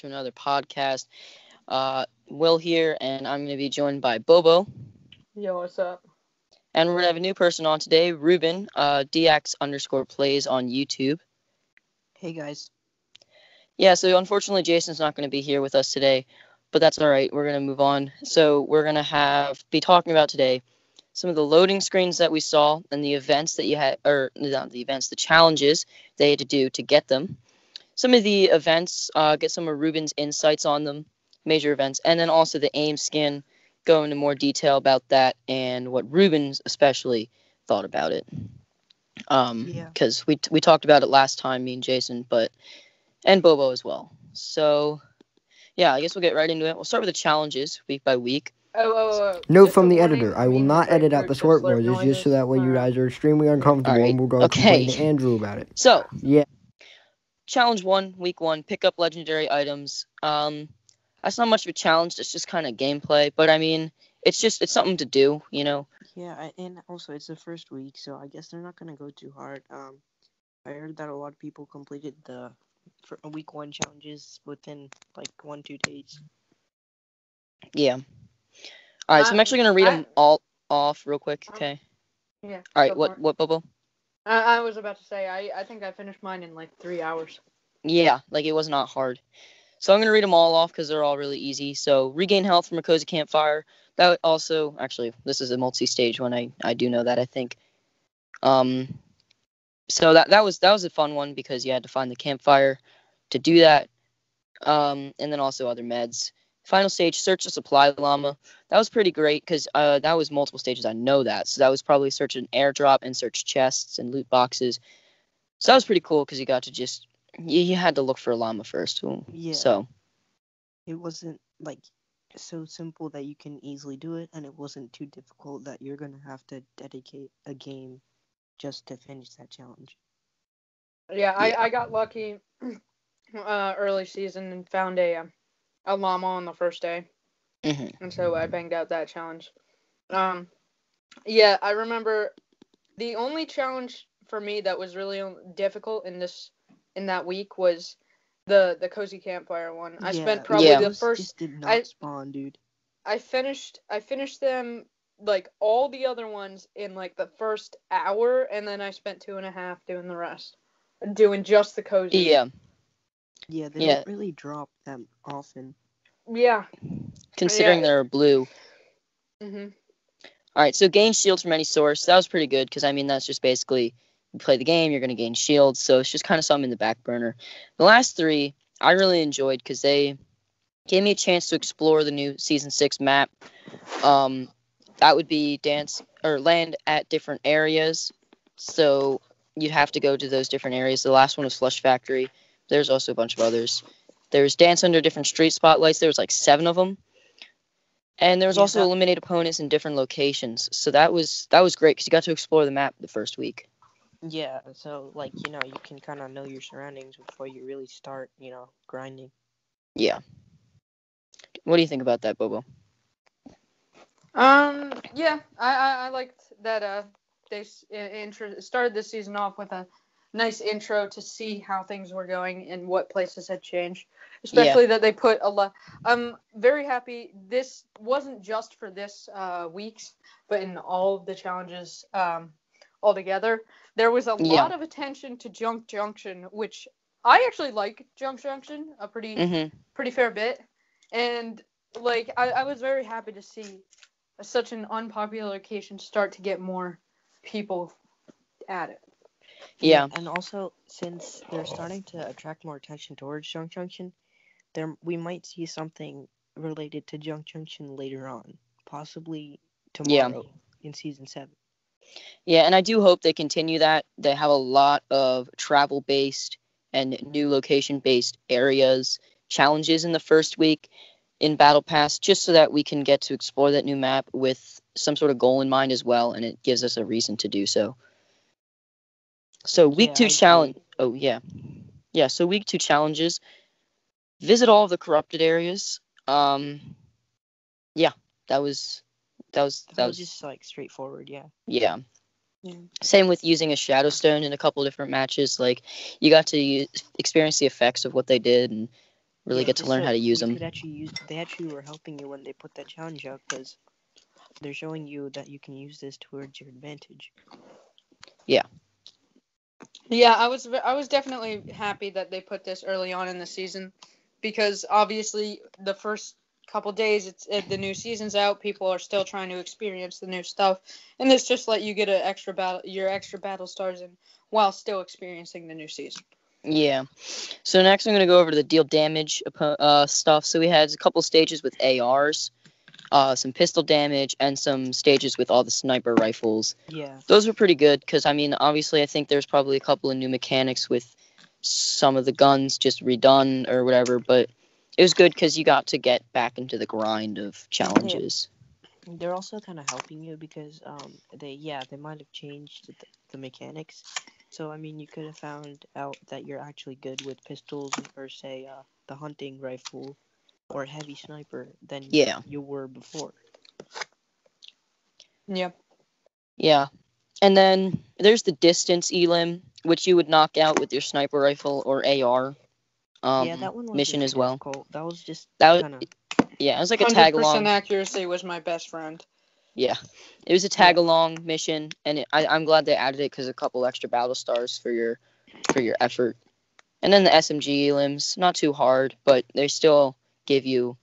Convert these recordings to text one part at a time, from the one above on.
to another podcast. Will here, and I'm going to be joined by Bobo. Yo, what's up? And we're going to have a new person on today, Ruben, DX_plays on YouTube. Hey, guys. Yeah, so unfortunately, Jason's not going to be here with us today, but that's all right. We're going to move on. So we're going to be talking about today some of the loading screens that we saw and the events that you had, or not the events, the challenges they had to do to get them. Some of the events, get some of Ruben's insights on them, major events, and then also the AIM skin, go into more detail about that and what Ruben's especially thought about it. Because we talked about it last time, me and Jason, and Bobo as well. So, yeah, I guess we'll get right into it. We'll start with the challenges week by week. Note from the editor, I will not edit out the slurp noises just so that way you guys are extremely uncomfortable and we'll go complain to Andrew about it. So, yeah. Challenge 1, week 1, pick up legendary items. That's not much of a challenge, it's just kind of gameplay, but I mean, it's something to do, you know? Yeah, and also it's the first week, so I guess they're not going to go too hard. I heard that a lot of people completed the week 1 challenges within like 1-2 days. Yeah. Alright, so I'm actually going to read them all off real quick, okay? Yeah. Alright, what, Bobo? I was about to say, I think I finished mine in like 3 hours. Yeah, like it was not hard. So I'm going to read them all off because they're all really easy. So regain health from a cozy campfire. That also, actually, this is a multi-stage one. I do know that, I think. So that was a fun one because you had to find the campfire to do that. And then also other meds. Final stage, search the supply llama. That was pretty great because that was multiple stages. I know that. So that was probably search an airdrop and search chests and loot boxes. So that was pretty cool because you got to just, you had to look for a llama first. Yeah. So it wasn't like so simple that you can easily do it, and it wasn't too difficult that you're going to have to dedicate a game just to finish that challenge. Yeah, I got lucky early season and found a llama on the first day. Mm-hmm. And so I banged out that challenge. Yeah, I remember the only challenge for me that was really difficult in that week was the cozy campfire one. I spent probably the first. Just did not spawn, dude. I finished them like all the other ones in like the first hour, and then I spent 2.5 doing the rest, doing just the cozy. Yeah. Yeah, they don't really drop them often. Yeah. Considering they're blue. Mhm. All right, so gain shields from any source. That was pretty good because I mean that's just basically you play the game, you're going to gain shields, so it's just kind of something in the back burner. The last 3 I really enjoyed because they gave me a chance to explore the new Season 6 map. That would be land at different areas, so you'd have to go to those different areas. The last one was Flush Factory. There's also a bunch of others. There's dance under different street spotlights. There was like 7 of them. And there was also eliminate opponents in different locations. So that was great because you got to explore the map the first week. Yeah, so, like, you know, you can kind of know your surroundings before you really start, you know, grinding. Yeah. What do you think about that, Bobo? Yeah, I liked that, they started this season off with a nice intro to see how things were going and what places had changed. Especially that they put a lot. I'm very happy this wasn't just for this week's, but in all of the challenges altogether. There was a lot of attention to Junk Junction, which I actually like Junk Junction a pretty fair bit. And like I was very happy to see such an unpopular location start to get more people at it. Yeah. And also, since they're starting to attract more attention towards Junk Junction, we might see something related to Junk Junction later on, possibly tomorrow in Season 7. Yeah, and I do hope they continue that. They have a lot of travel-based and new location-based areas, challenges in the first week in Battle Pass, just so that we can get to explore that new map with some sort of goal in mind as well, and it gives us a reason to do so. So week 2 challenge. Oh yeah. Yeah, so week 2 challenges. Visit all of the corrupted areas. Yeah, that was just like straightforward, yeah. Yeah. Same with using a Shadow Stone in a couple different matches. Like, you got to experience the effects of what they did, and really get to learn how to use them. They actually were helping you when they put that challenge out because they're showing you that you can use this towards your advantage. Yeah, I was definitely happy that they put this early on in the season because obviously the first couple days the new season's out, people are still trying to experience the new stuff, and this just let you get your extra battle stars in while still experiencing the new season. Yeah. So next I'm going to go over to the deal damage stuff. So we had a couple stages with ARs, some pistol damage, and some stages with all the sniper rifles. Yeah. Those were pretty good because, I mean, obviously I think there's probably a couple of new mechanics with some of the guns just redone or whatever, but it was good because you got to get back into the grind of challenges. They're also kind of helping you because they might have changed the mechanics. So I mean, you could have found out that you're actually good with pistols or say the hunting rifle or heavy sniper than you were before. Yep. Yeah. And then there's the distance elim, which you would knock out with your sniper rifle or AR that one was mission as well. Difficult. That was just kind of... Yeah, it was like a tag along. 100% accuracy was my best friend. Yeah, it was a tag along mission, and I'm glad they added it because a couple extra battle stars for your effort. And then the SMG elims, not too hard, but they still give you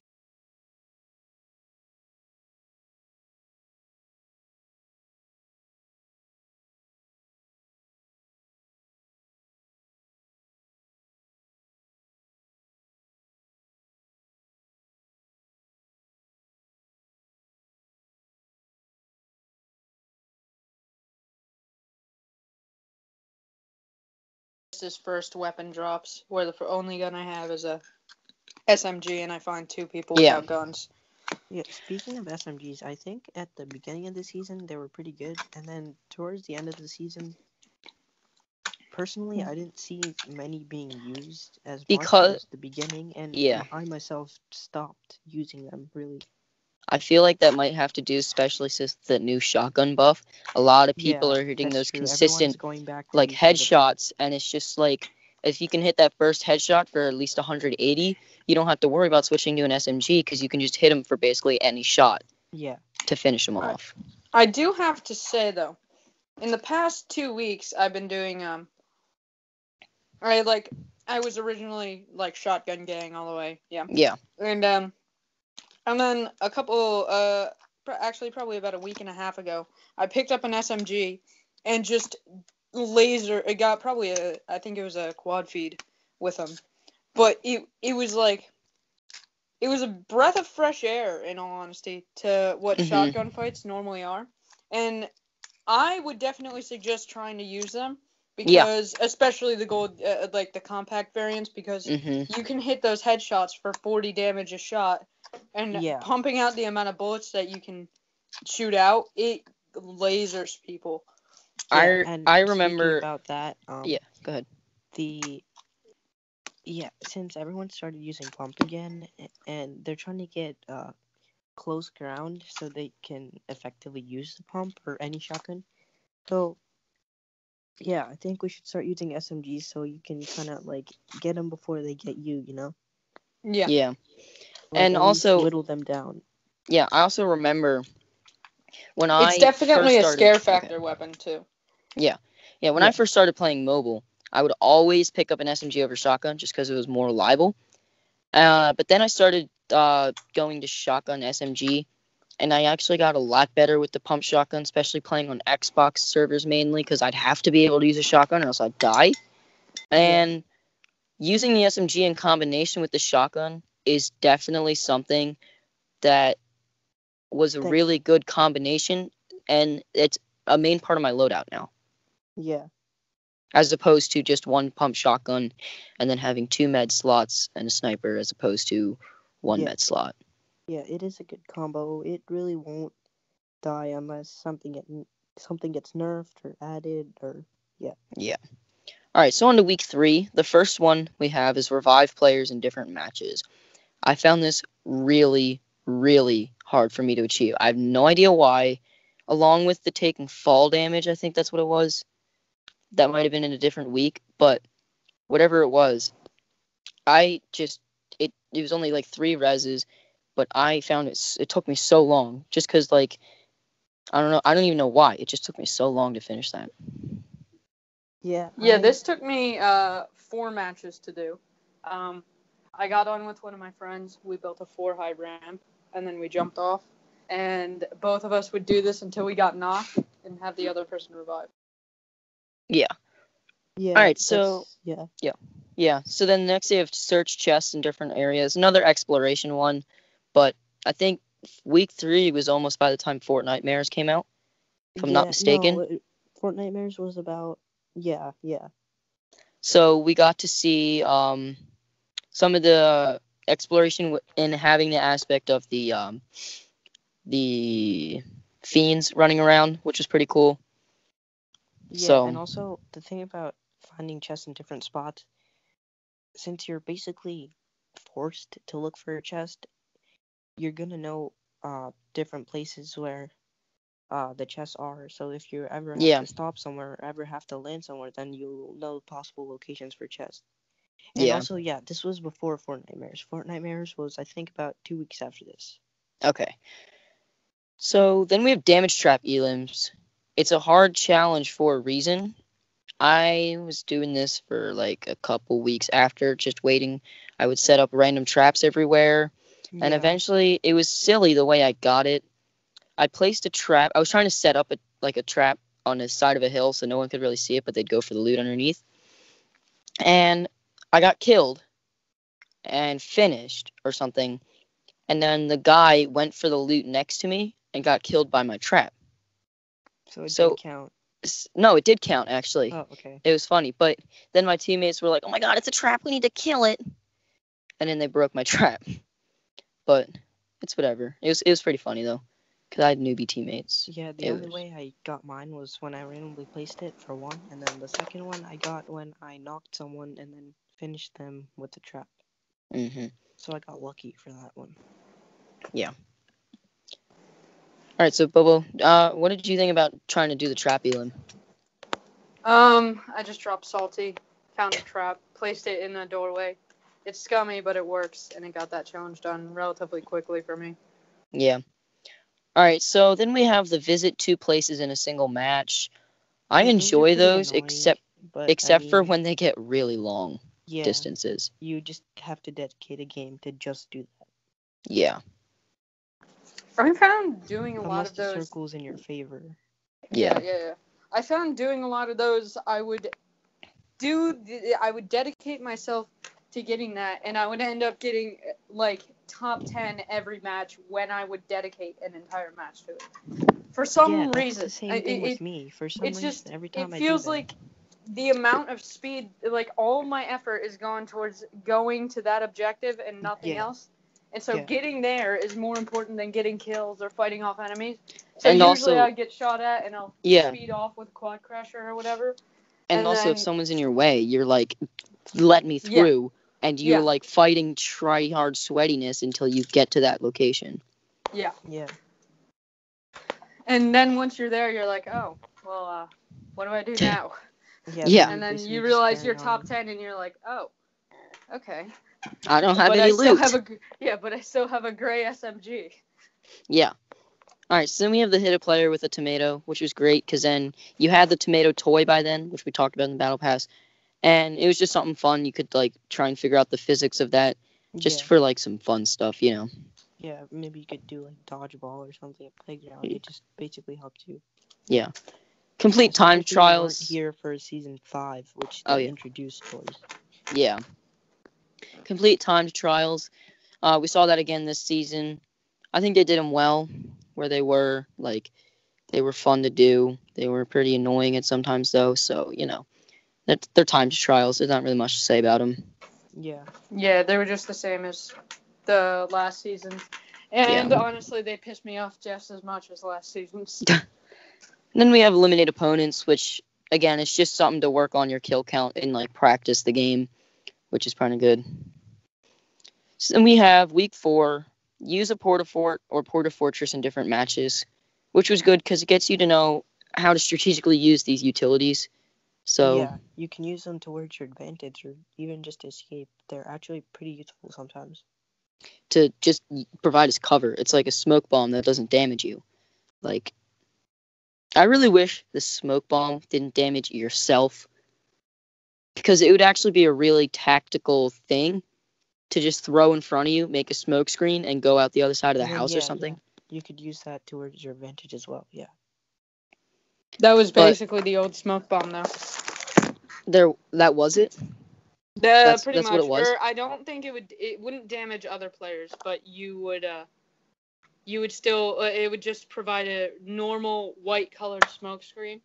His first weapon drops, where the only gun I have is a SMG, and I find two people without guns. Yeah, speaking of SMGs, I think at the beginning of the season they were pretty good, and then towards the end of the season, personally, I didn't see many being used as much as the beginning, and I myself stopped using them, really. I feel like that might have to do, especially since the new shotgun buff. A lot of people are hitting those consistent, like, headshots, and it's just like, if you can hit that first headshot for at least 180, you don't have to worry about switching to an SMG because you can just hit them for basically any shot. Yeah. To finish them off. I do have to say though, in the past 2 weeks, I've been doing I was originally like shotgun gang all the way, yeah, and then a couple actually probably about a week and a half ago, I picked up an SMG and just it got probably I think it was a quad feed with them, but it was like, it was a breath of fresh air, in all honesty, to what shotgun fights normally are. And I would definitely suggest trying to use them because, especially the gold, like the compact variants, because you can hit those headshots for 40 damage a shot, and pumping out the amount of bullets that you can shoot out, it lasers people. I remember about that. Go ahead. Since everyone started using pump again, and they're trying to get close ground so they can effectively use the pump or any shotgun. So, yeah, I think we should start using SMGs so you can kind of like get them before they get you, you know? Yeah. Yeah. Like, and also whittle them down. Yeah, I also remember when it's definitely a scare factor weapon too. Yeah. When I first started playing mobile, I would always pick up an SMG over shotgun just because it was more reliable. But then I started going to shotgun SMG, and I actually got a lot better with the pump shotgun, especially playing on Xbox servers mainly, because I'd have to be able to use a shotgun or else I'd die. And using the SMG in combination with the shotgun is definitely something that was a really good combination, and it's a main part of my loadout now. Yeah. As opposed to just one pump shotgun and then having 2 med slots and a sniper as opposed to 1 med slot. Yeah, it is a good combo. It really won't die unless something gets nerfed or added or Yeah. All right, so on to week 3. The first one we have is revive players in different matches. I found this really, really hard for me to achieve. I have no idea why. Along with the taking fall damage, I think that's what it was. That might have been in a different week, but whatever it was, I just it was only like 3 reses, but I found it took me so long just because, like, I don't know. I don't even know why. It just took me so long to finish that. Yeah. Yeah, this took me 4 matches to do. I got on with one of my friends. We built a 4-high ramp, and then we jumped off. And both of us would do this until we got knocked and have the other person revive. Yeah. Yeah. All right. So yeah. Yeah. So then the next day, I have search chests in different areas. Another exploration one, but I think week 3 was almost by the time Fort Nightmares came out, if I'm not mistaken. No, Fort Nightmares was about. Yeah. So we got to see some of the exploration in having the aspect of the fiends running around, which was pretty cool. Yeah, So, and also the thing about finding chests in different spots, since you're basically forced to look for a chest, you're gonna know different places where the chests are. So if you ever have yeah, to stop somewhere or ever have to land somewhere, then you'll know possible locations for chests. And yeah. also, yeah, this was before Fort Nightmares. Fort Nightmares was, I think, about 2 weeks after this. Okay. So then we have damage trap elims. It's a hard challenge for a reason. I was doing this for like a couple weeks after, just waiting. I would set up random traps everywhere, and Yeah. eventually it was silly the way I got it. I placed a trap. I was trying to set up a trap on the side of a hill so no one could really see it, but they'd go for the loot underneath. And I got killed and finished or something. And then the guy went for the loot next to me and got killed by my trap. So it So didn't count. no, it did count actually. Oh, okay. It was funny, but then my teammates were like, "Oh my god, it's a trap! We need to kill it!" And then they broke my trap. But it's whatever. It was pretty funny though, because I had newbie teammates. Yeah, the only way I got mine was when I randomly placed it for one, and then the second one I got when I knocked someone and then finished them with the trap. So I got lucky for that one. Yeah. All right, so Bobo, what did you think about trying to do the trap elim? I just dropped salty, found a trap, placed it in a doorway. It's scummy, but it works, and it got that challenge done relatively quickly for me. Yeah. All right, so then we have the visit 2 places in a single match. I enjoy those, annoying, except for when they get really long distances. You just have to dedicate a game to just do that. Yeah. I found doing a lot of those. Unless the circle's in your favor. Yeah. I found doing a lot of those. I would dedicate myself to getting that, and I would end up getting like top 10 every match when I would dedicate an entire match to it. For some reason, the same thing with me. For some reason, just, every time it I feels do that. like the amount of speed, like all my effort is gone towards going to that objective and nothing else. And so getting there is more important than getting kills or fighting off enemies. So and usually also, I get shot at and I'll speed off with Quad Crusher or whatever. And also, then, if someone's in your way, you're like, let me through. And you're like fighting try-hard sweatiness until you get to that location. Yeah. And then once you're there, you're like, oh, well, what do I do now? And then you realize you're top 10 and you're like, oh, okay. I don't have any loot. But I still have a gray SMG. Yeah. All right, so then we have the hit a player with a tomato, which was great because then you had the tomato toy by then, which we talked about in the Battle Pass. And it was just something fun. You could like try and figure out the physics of that just for like some fun stuff, you know. Yeah, maybe you could do like dodgeball or something at playground. It just basically helped you. Yeah. Complete time trials. Here for season 5, which they introduced toys. Yeah. Complete timed trials. We saw that again this season. I think they did them well, where they were fun to do. They were pretty annoying at sometimes though, so you know, they're timed trials. There's not really much to say about them. Yeah, they were just the same as the last season, and honestly, they pissed me off just as much as last season's. Then we have eliminate opponents, which again is just something to work on your kill count and like practice the game, which is kind of good. So then we have week 4. Use a Porta-Fort or Porta-Fortress in different matches, which was good because it gets you to know how to strategically use these utilities. So yeah, you can use them towards your advantage or even just escape. They're actually pretty useful sometimes. to just provide us cover. It's like a smoke bomb that doesn't damage you. Like, I really wish the smoke bomb didn't damage yourself, because it would actually be a really tactical thing to just throw in front of you, make a smoke screen, and go out the other side of the And then house or yeah, something. you could use that towards your advantage as well. Yeah. That was But basically the old smoke bomb, though. That was it. Pretty That's what it much. was. I don't think it wouldn't damage other players, but you would still it would just provide a normal white colored smoke screen,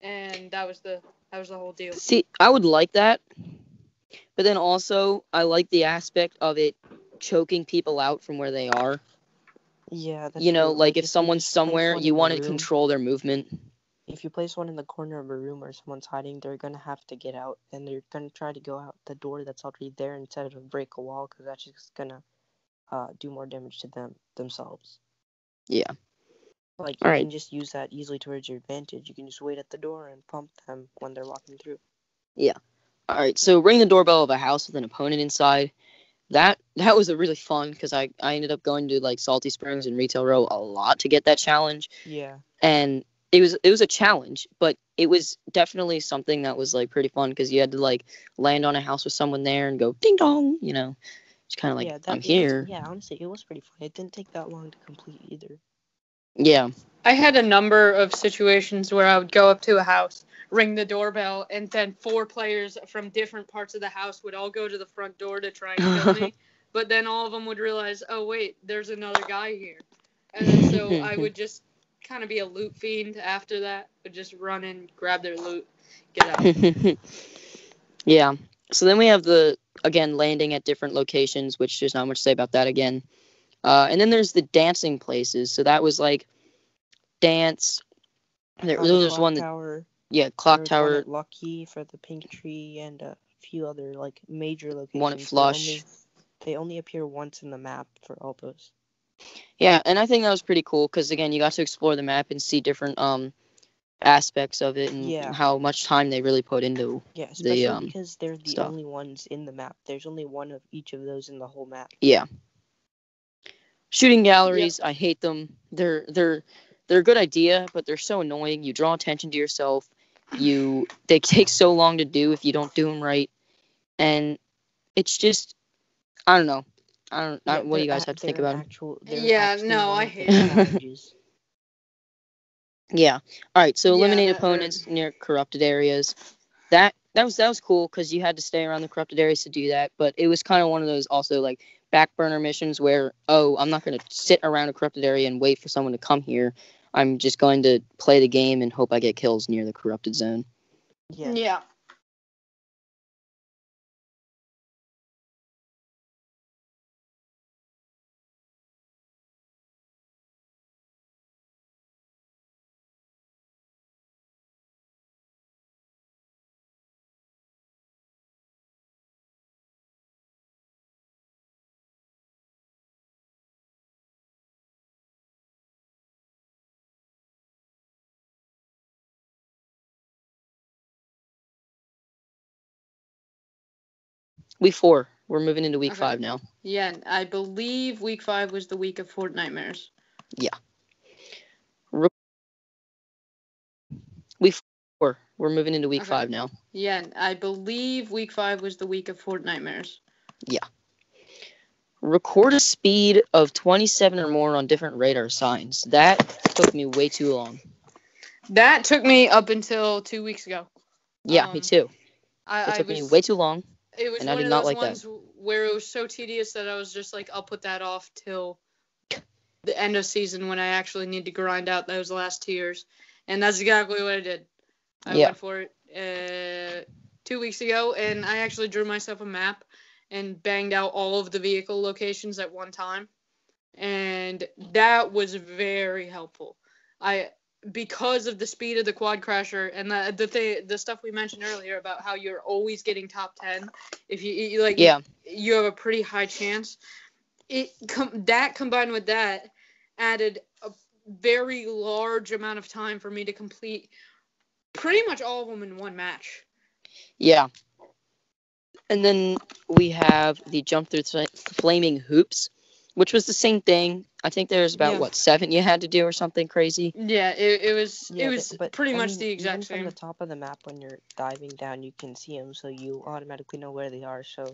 and that was the whole deal. See, I would like that, but then also I like the aspect of it choking people out from where they are. Yeah, that's You know, true. like if If you someone's just place somewhere, one you in the want to room, control their movement. if you place one in the corner of a room where someone's hiding, they're gonna have to get out, and they're gonna try to go out the door that's already there instead of break a wall, because that's just gonna do more damage to themselves. Yeah. Like, All you right. can just use that easily towards your advantage. You can just wait at the door and pump them when they're walking through. Yeah. All right. So ring the doorbell of a house with an opponent inside. That was a really fun, because I ended up going to like Salty Springs and Retail Row a lot to get that challenge, Yeah. and it was a challenge, but it was definitely something that was like pretty fun, because you had to like land on a house with someone there and go ding dong, it's kind of like Yeah, I'm it was. here. Yeah, honestly, it was pretty fun. It didn't take that long to complete either. Yeah. I had a number of situations where I would go up to a house, ring the doorbell, and then 4 players from different parts of the house would all go to the front door to try and kill me. But then all of them would realize, oh wait, there's another guy here, and then so I would just kind of be a loot fiend after that. Would just run in, grab their loot, get out. Yeah. So then we have the again landing at different locations, which there's not much to say about that again. And then there's the dancing places. So that was like dance. There The was clock one that, tower. yeah, There clock was one tower, at Lucky for the pink tree, and a few other like major one at locations. Flush. They only appear once in the map for all those. Yeah, and I think that was pretty cool, because again, you got to explore the map and see different aspects of it, and Yeah. how much time they really put into Yeah, especially the because they're the stuff. only ones in the map. There's only one of each of those in the whole map. Yeah. Shooting Yep. galleries, I hate them. They're a good idea, but they're so annoying. You draw attention to yourself. They take so long to do if you don't do them right, and it's just, I don't know. Yeah, What do you guys have to think about them? They're Yeah, actually no, one I of the hate them. challenges. Yeah. All right. So Yeah, eliminate that opponents near corrupted areas. That was cool, because you had to stay around the corrupted areas to do that. But it was kind of one of those also like back burner missions where, oh, I'm not going to sit around a corrupted area and wait for someone to come here. I'm just going to play the game and hope I get kills near the corrupted zone. Yeah. Yeah. Week 4. We're moving into week Okay. 5 now. Yeah, I believe week 5 was the week of Fort Nightmares. Yeah. Week 4. We're moving into week Okay. 5 now. Yeah, I believe week 5 was the week of Fort Nightmares. Yeah. Record a speed of 27 or more on different radar signs. That took me way too long. That took me up until 2 weeks ago. Yeah, me too. It took me way too long. It was and I one did of not those like ones that. where it was so tedious that I was just like, I'll put that off till the end of season when I actually need to grind out those last tiers. And that's exactly what I did. I went for it 2 weeks ago, and I actually drew myself a map and banged out all of the vehicle locations at one time. And that was very helpful. Because of the speed of the quad crasher and the stuff we mentioned earlier about how you're always getting top 10, if you like, you have a pretty high chance. That combined with that added a very large amount of time for me to complete pretty much all of them in one match. Yeah. And then we have the jump through flaming hoops, which was the same thing. I think there's about 7 you had to do or something crazy. Yeah, it was pretty much the exact even same. From the top of the map when you're diving down, you can see them, so you automatically know where they are. So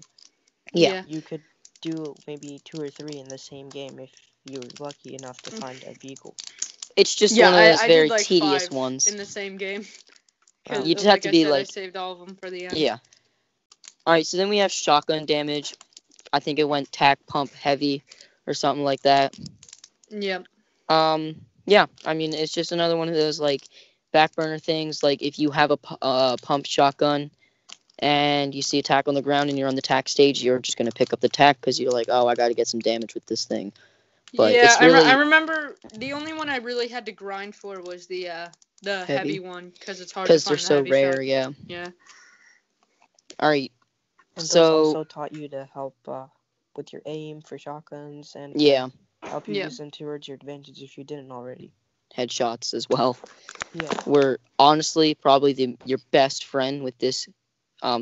yeah. you could do maybe 2 or 3 in the same game if you were lucky enough to find a vehicle. It's just one of those very did, tedious 5 ones. in the same game. You just have to be I saved all of them for the end. Yeah. All right, so then we have shotgun damage. I think it went tack pump heavy or something like that. Yeah. Yeah, I mean, it's just another one of those, back burner things. Like, if you have a pump shotgun and you see a tack on the ground and you're on the tack stage, you're just going to pick up the tack because you're like, oh, I got to get some damage with this thing. But it's really... I remember the only one I really had to grind for was the heavy one because it's hard to find. Because they're so rare, yeah. All right. And those also taught you to help with your aim for shotguns and help you use them towards your advantage if you didn't already. Headshots as well. Yeah. Were honestly probably your best friend with this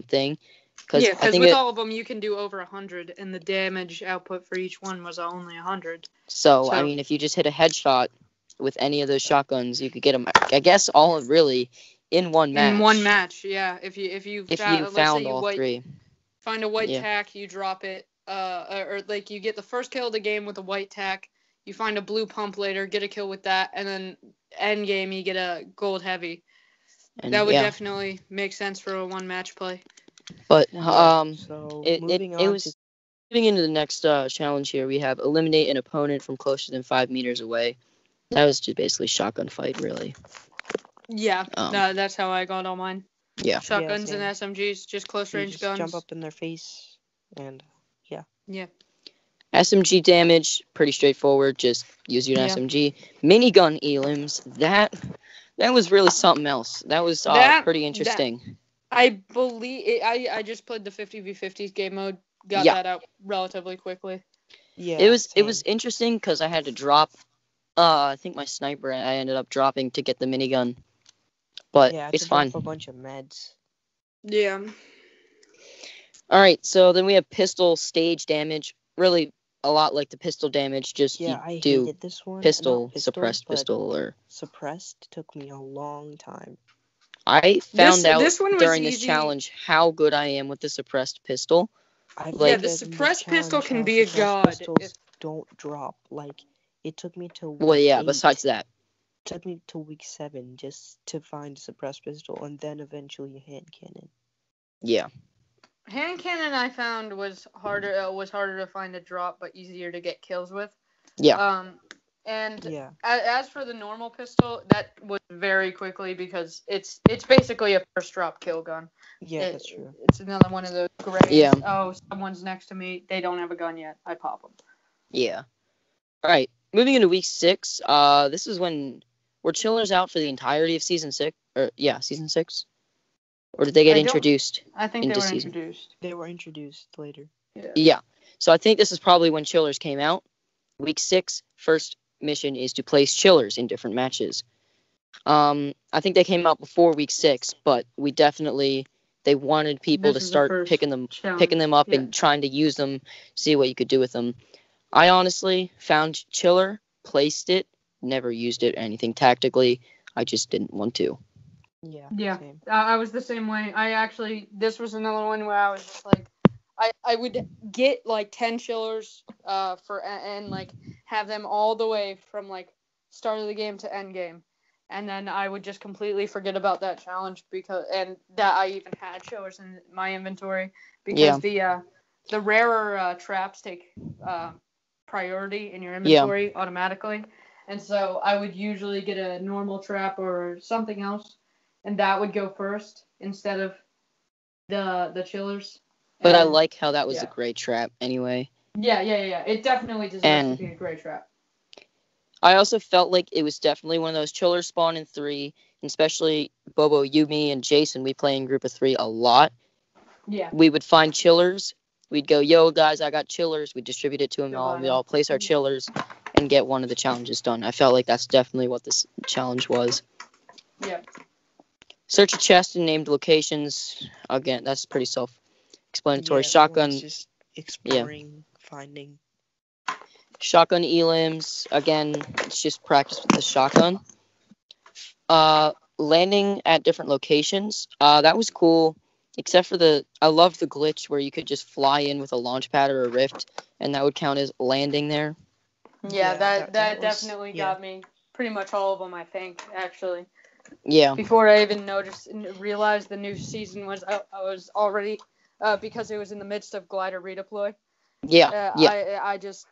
thing. Because with all of them you can do over 100 and the damage output for each one was only 100. So I mean, if you just hit a headshot with any of those shotguns, you could get them, I guess, all really in one match. In one match, yeah. If you found all 3. Find a white tack, you drop it, or you get the first kill of the game with a white tack. You find a blue pump later, get a kill with that, and then end game you get a gold heavy. And that would definitely make sense for a one match play. But moving into the next challenge here, we have eliminate an opponent from closer than 5 meters away. That was just basically shotgun fight, really. Yeah, that's how I got all mine. Yeah. Shotguns and SMGs, just close range guns. Jump up in their face, and yeah. SMG damage, pretty straightforward. Just use your SMG. Minigun elims, that was really something else. That was pretty interesting. I believe I just played the 50v50s game mode. Got that out relatively quickly. Yeah. It was interesting because I had to drop. I think my sniper I ended up dropping to get the minigun. But it's fine. A bunch of meds. Yeah. All right, so then we have pistol stage damage. Really, a lot like the pistol damage. Just I hated this one. Suppressed pistol, or suppressed took me a long time. I found out during this challenge how good I am with the suppressed pistol. The suppressed pistol can be a god. Pistols don't drop. It took me to. Well, yeah. 8. Besides that. Took me to week 7 just to find a suppressed pistol and then eventually a hand cannon. Yeah. Hand cannon I found was harder to find a drop but easier to get kills with. Yeah. As for the normal pistol, that was very quickly because it's basically a first drop kill gun. Yeah, that's true. It's another one of those great. Yeah. Oh, someone's next to me. They don't have a gun yet. I pop them. Yeah. All right. Moving into week 6. This is when. Were chillers out for the entirety of season 6? Season 6? Or did they get introduced? I think they were introduced. They were introduced later. Yeah. So I think this is probably when chillers came out. Week 6, first mission is to place chillers in different matches. I think they came out before week 6, but they wanted people to start picking them up and trying to use them, see what you could do with them. I honestly found chiller, placed it, never used it or anything tactically. I just didn't want to. Yeah. I was the same way. This was another one where I was just I would get 10 chillers and have them all the way from start of the game to end game, and then I would just completely forget about that challenge and that I even had chillers in my inventory because the rarer traps take priority in your inventory automatically. And so I would usually get a normal trap or something else, and that would go first instead of the chillers. But I like how that was a great trap anyway. Yeah. It definitely deserves to be a great trap. I also felt like it was definitely one of those chillers spawn in 3, especially Bobo, Yumi, and Jason. We play in group of 3 a lot. Yeah. We would find chillers. We'd go, yo, guys, I got chillers. We'd distribute it to them all. We'd all place our chillers and get one of the challenges done. I felt like that's definitely what this challenge was. Yeah. Search a chest in named locations. Again, that's pretty self-explanatory. Yeah, that Shotgun. one's just exploring, finding. Shotgun elims. Again, it's just practice with the shotgun. Landing at different locations. That was cool. Except for I loved the glitch where you could just fly in with a launch pad or a rift, and that would count as landing there. Yeah, that was, definitely got me. Pretty much all of them, I think, actually. Yeah. Before I even noticed and realized the new season was out, I was already, because it was in the midst of glider redeploy. Yeah. I just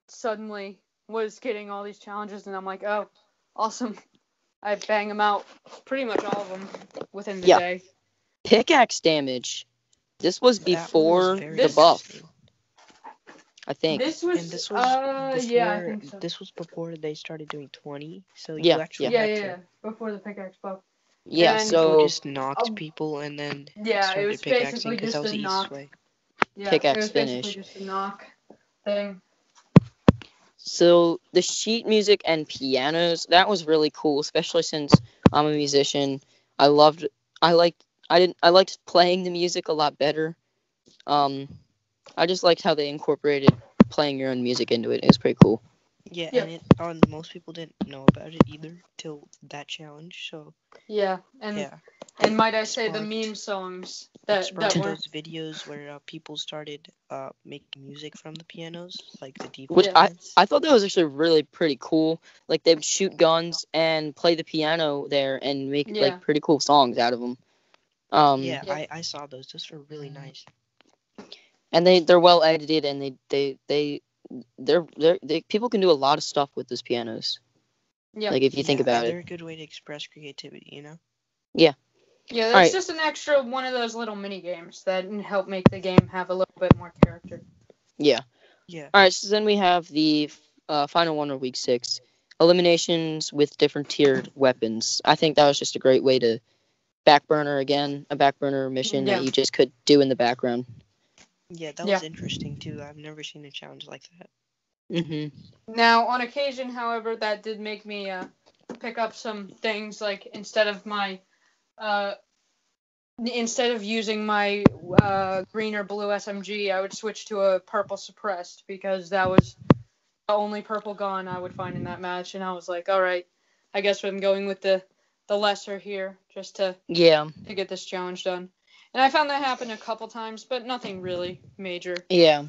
suddenly was getting all these challenges, and I'm like, oh, awesome. I bang them out, pretty much all of them, within the day. Pickaxe damage. This was before the buff. I think. This was before, yeah, I think so. This was before they started doing 20, so you actually had to. Before the pickaxe buff. Yeah, and so people just knocked people and then it was basically just that was the knock. easiest way. Yeah, pickaxe it was finish. Basically just a knock thing. So the sheet music and pianos, that was really cool, especially since I'm a musician. I liked playing the music a lot better. I just liked how they incorporated playing your own music into it. It was pretty cool. Yeah, and most people didn't know about it either till that challenge. So and might I say the meme songs that were those videos where people started making music from the pianos, like the default. Which I thought that was actually really pretty cool. Like they would shoot guns and play the piano there and make like pretty cool songs out of them. I saw those. Those were really nice. And they're well edited, and they're people can do a lot of stuff with those pianos. Yeah. Like if you think about it, they're a good way to express creativity, you know. Yeah. Yeah, that's just an extra one of those little mini games that help make the game have a little bit more character. Yeah. Yeah. All right, so then we have the final one of week 6, eliminations with different tiered weapons. I think that was just a great way to a backburner mission that you just could do in the background. Yeah, that was interesting too. I've never seen a challenge like that. Mm-hmm. Now, on occasion, however, that did make me pick up some things like instead of using my green or blue SMG, I would switch to a purple suppressed because that was the only purple gun I would find in that match, and I was like, all right, I guess I'm going with the lesser here just to get this challenge done. And I found that happen a couple times, but nothing really major. Yeah.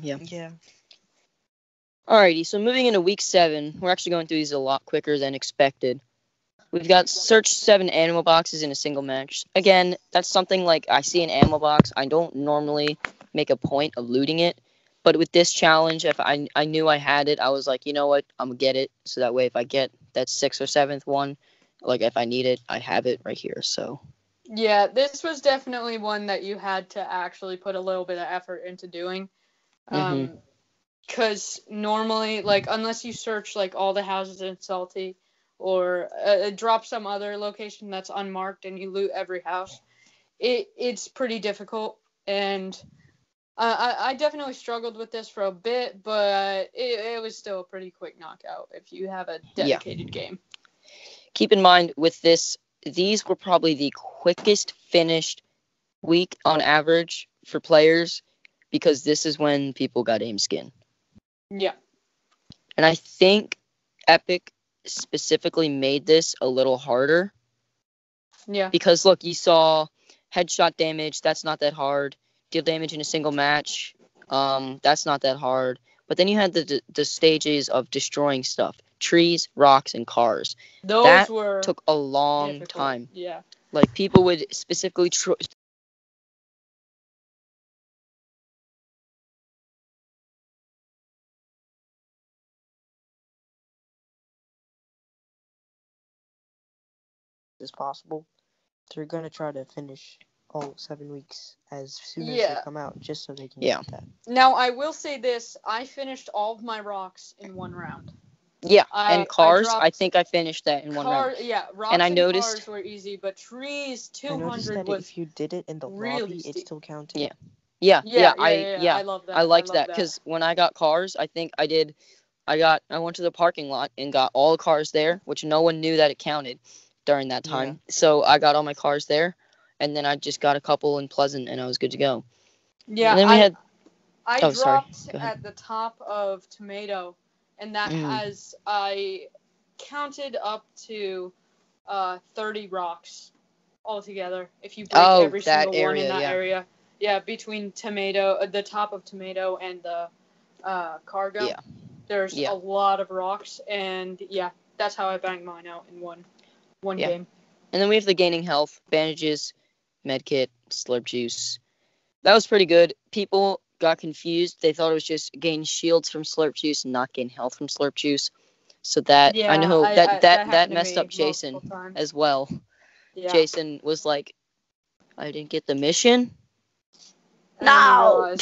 Alrighty, so moving into week 7, we're actually going through these a lot quicker than expected. We've got search 7 animal boxes in a single match. Again, that's something like I see an animal box. I don't normally make a point of looting it. But with this challenge, if I knew I had it, I was like, you know what, I'm going to get it. So that way if I get that 6th or 7th one, like if I need it, I have it right here. So yeah, this was definitely one that you had to actually put a little bit of effort into doing. Because normally, like, unless you search, like, all the houses in Salty or drop some other location that's unmarked and you loot every house, it's pretty difficult. And I definitely struggled with this for a bit, but it was still a pretty quick knockout if you have a dedicated game. Keep in mind with this, these were probably the quickest finished week on average for players because this is when people got aim skin. Yeah. And I think Epic specifically made this a little harder. Yeah. Because look, you saw headshot damage, that's not that hard. Deal damage in a single match, that's not that hard. But then you had the stages of destroying stuff. Trees, rocks, and cars. Those took a long time. Yeah. Like, people would specifically as possible. They're going to try to finish all 7 weeks as soon as they come out, just so they can get that. Now, I will say this. I finished all of my rocks in one round. Yeah, and cars, I think I finished that in one round. Yeah, rocks and cars were easy, but trees, 200 I noticed that was if you did it in the lobby, it still counted. Yeah. I love that. I liked that because when I got cars, I think I went to the parking lot and got all the cars there, which no one knew that it counted. during that time. So I got all my cars there, and then I just got a couple in Pleasant, and I was good to go. Yeah, and then we had. I Oh, sorry. dropped Go ahead. at the top of Tomato, and that has I counted up to 30 rocks altogether. If you break every single one in that area, yeah, between Tomato, the top of Tomato, and the Cargo, there's a lot of rocks, and yeah, that's how I banged mine out in one game. And then we have the gaining health, bandages, medkit, slurp juice. That was pretty good. People got confused. They thought it was just gain shields from slurp juice and not gain health from slurp juice. So that I know that messed up Jason as well. Yeah. Jason was like, I didn't get the mission. No.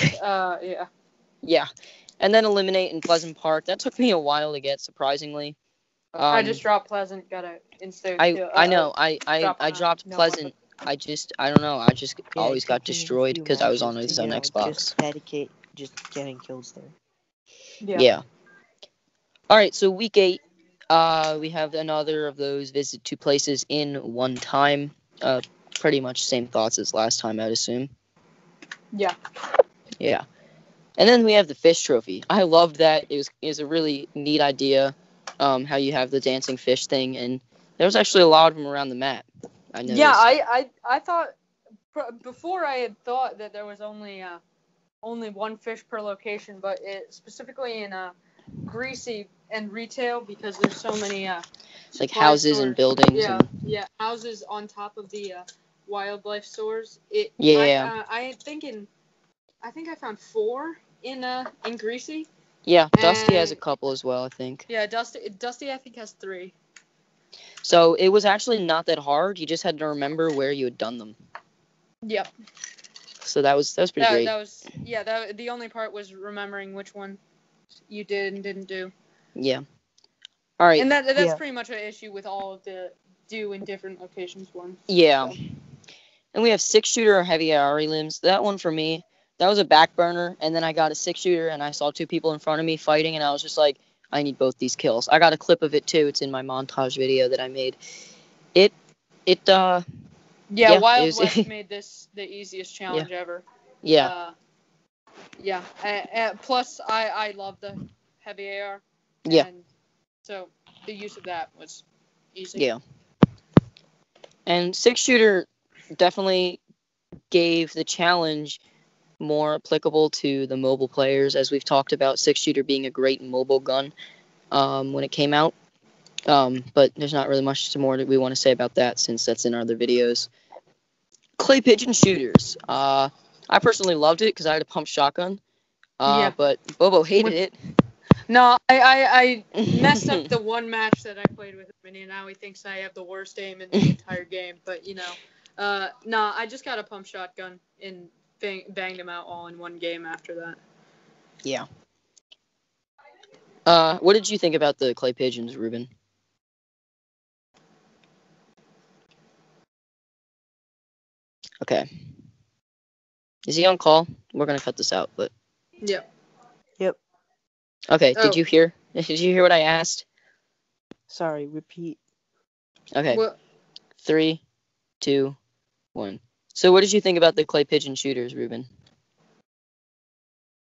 Yeah. And then eliminate in Pleasant Park. That took me a while to get, surprisingly. I just dropped Pleasant, got it instead. I know. I dropped Pleasant. I don't know. I just always got destroyed because I was on his own Xbox. Just getting kills there. Yeah. All right. So week 8, we have another of those visit 2 places in one time. Pretty much same thoughts as last time, I'd assume. Yeah. Yeah. And then we have the fish trophy. I loved that. It was a really neat idea. How you have the dancing fish thing, and there was actually a lot of them around the map. I noticed. Yeah, I thought before I had thought that there was only one fish per location, but specifically in Greasy and retail, because there's so many like houses stores. And buildings. Yeah, houses on top of the wildlife stores. I think I found 4 in Greasy. Yeah, Dusty has a couple as well, I think. Yeah, Dusty I think has 3. So it was actually not that hard. You just had to remember where you had done them. Yep. So that was pretty great. The only part was remembering which one you did and didn't do. Yeah. All right. And that's pretty much an issue with all of the do in different locations ones. Yeah. So. And we have 6-shooter or heavy AR limbs. That one for me, that was a back burner, and then I got a 6-shooter, and I saw 2 people in front of me fighting, and I was just like, I need both these kills. I got a clip of it, too. It's in my montage video that I made. Wild West made this the easiest challenge ever. Yeah. Plus, I love the heavy AR. Yeah. And so the use of that was easy. Yeah. And 6-shooter definitely gave the challenge more applicable to the mobile players, as we've talked about 6-shooter being a great mobile gun when it came out. But there's not really much more that we want to say about that, since that's in our other videos. Clay pigeon shooters. I personally loved it because I had a pump shotgun. But Bobo hated it. No, I messed up the one match that I played with him, and now he thinks I have the worst aim in the entire game. But I just got a pump shotgun and banged him out all in one game after that. Yeah. What did you think about the clay pigeons, Ruben? Okay. Is he on call? We're gonna cut this out, but. Yep. Okay. Did you hear? Did you hear what I asked? Sorry. Repeat. Okay. 3, 2, 1. So, what did you think about the clay pigeon shooters, Ruben?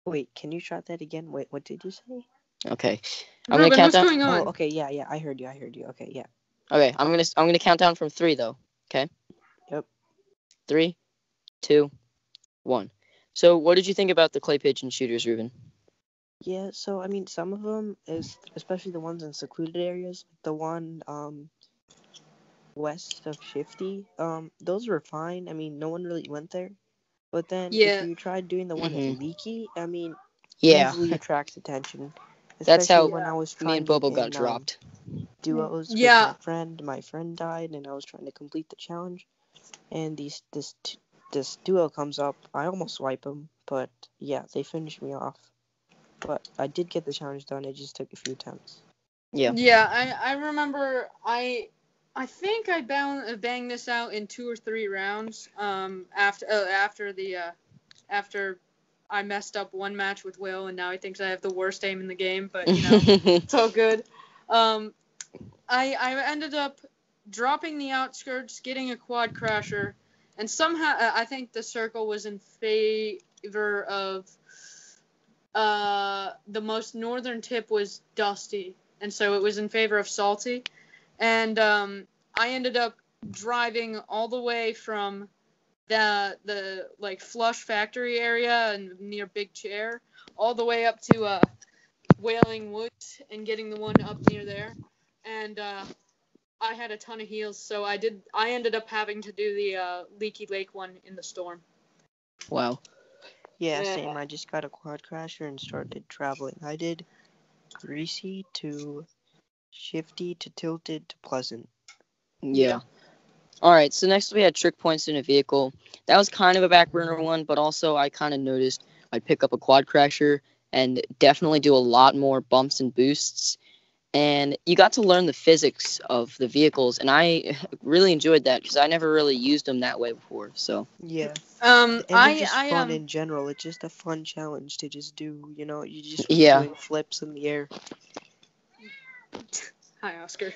Wait, can you try that again? Wait, what did you say? Okay. I'm gonna count down. What's going on? Oh, okay, yeah, I heard you. Okay, yeah. Okay, I'm gonna count down from 3 though. Okay. Yep. 3, 2, 1. So, what did you think about the clay pigeon shooters, Ruben? Yeah, so I mean, some of them especially the ones in secluded areas, the one west of Shifty, those were fine. I mean, no one really went there. But then if you tried doing the one in Leaky, I mean, easily attracts attention. That's how when I was trying me and Bobo got dropped. Duos with my friend died, and I was trying to complete the challenge, and this duo comes up. I almost wipe them, but yeah, they finished me off. But I did get the challenge done. It just took a few attempts. Yeah, I remember I think I banged this out in 2 or 3 rounds. After I messed up one match with Will, and now he thinks I have the worst aim in the game. But it's all good. I ended up dropping the outskirts, getting a quad crasher, and somehow I think the circle was in favor of the most northern tip was Dusty, and so it was in favor of Salty. And I ended up driving all the way from the like Flush factory area and near Big Chair, all the way up to Wailing Woods and getting the one up near there. And I had a ton of heels, so I ended up having to do the Leaky Lake one in the storm. Wow. Yeah, same. I just got a quad crasher and started traveling. I did Greasy to Shifty to Tilted to Pleasant. Yeah. All right, so next we had trick points in a vehicle. That was kind of a back burner one, but also I kind of noticed I'd pick up a quad crasher and definitely do a lot more bumps and boosts. And you got to learn the physics of the vehicles, and I really enjoyed that because I never really used them that way before. So yeah, and they're just fun in general. It's just a fun challenge to just do. You know, you just doing flips in the air. Hi, Oscar.